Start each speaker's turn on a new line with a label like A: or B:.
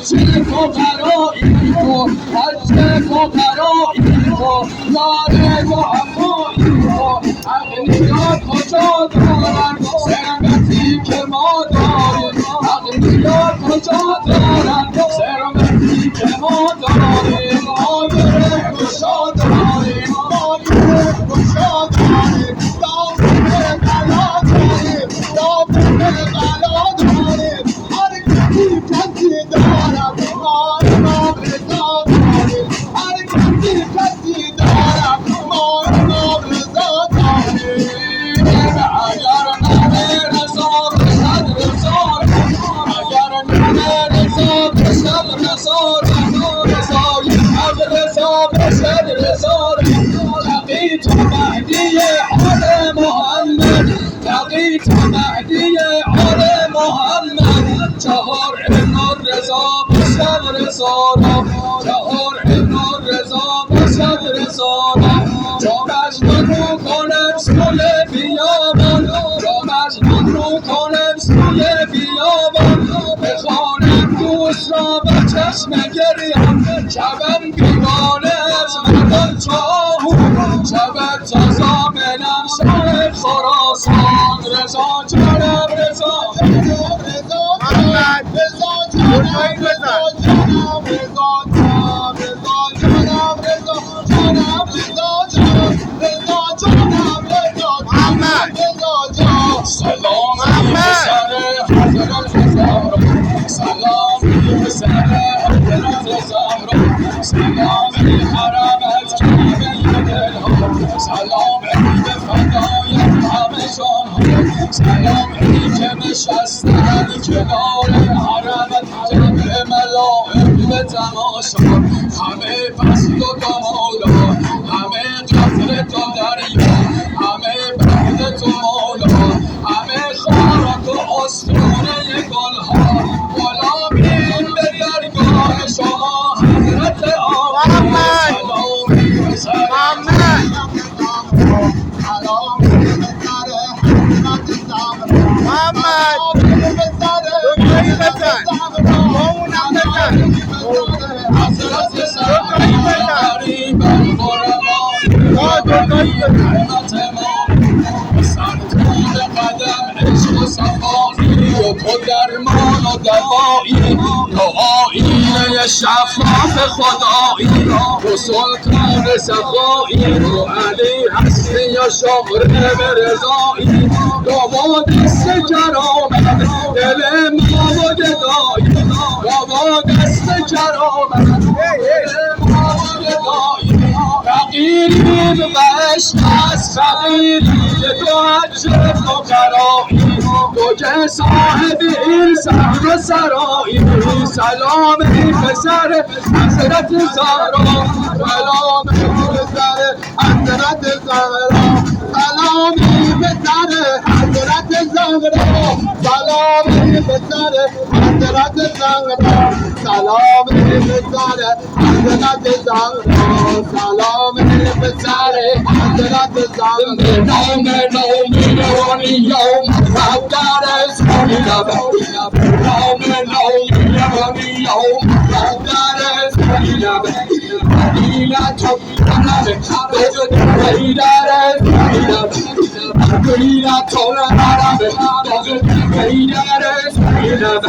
A: حج فقرایی تو حج فقرایی تو یار دعایی تو اغنیا کجا دارن ثروتی که ما داریم اغنیا کجا دارن ثروتی که ما داریم آیه گشا داریم آیه گشا داریم دامن بلا داریم دامن بلا داریم هر کسی دارم ما امام رضا داریم هر کسی دارم ما امام رضا داریم اگر نام رضا بشد رضا اگر نام رضا بشد رضا رضای حق رضا بشد رضا لقیت مهدی آل محمد لقیت مهدی آل محمد چهار امام رضا بشد رضا چهار امام رضا بشد رضا جامش من رو کنم سوی بیابان جامش من رو کنم سوی بیابان بخوانم دوست را به چشم گریان شبم بیگانه از مردان چاهو شبت تا زامنم شاه خراسان رضا جانم رضا محمد رضا جانم رضا جانم رضا جانم رضا جانم رضا جانم رضا جانم رضا محمد رضا جان سلام سر حضرت زهرا سلام سر حضرت زهرا سلام حرمت کعبه دلها سلام به فدای همه جانها سلام که نشستن کنار حرمت جمع ملائک به تماشا همه فصل و دمالا همه قطر تو دریا همه بعد تو مولا همه خارق و اسطوره گلها غلامیم به درگاه شما حضرت آقا سلام محمد دکتری بزن با اونم بزن حضرت سلام قریب القربان دکتری بزن سرطان قدم عشق و صفایی و تو درمان و دوایی تو آینه شفاف خدایی تو سلطان سخایی تو علی هستی یا شهر رضایی داماد کرامت دل ما و گدایی داماد کرامت دل ما و گدایی فقیریم و عشق از فقیری تو حج فقرایی تو که صاحب این سر و سرایی سلام پسر حضرت زهرا سلام پسر حضرت زهرا سلامی پسر حضرت زهرا سلامی پسر حضرت زهرا سلامی پسر حضرت زهرا سلامی پسر حضرت زهرا به نام نومیانی یوم مقدر اسمینم نام نومیانی یوم مقدر اسمینم مدینه تو نمه بجد پیدر اسمینم مدینه تو نمه بجد پیدر اسمینم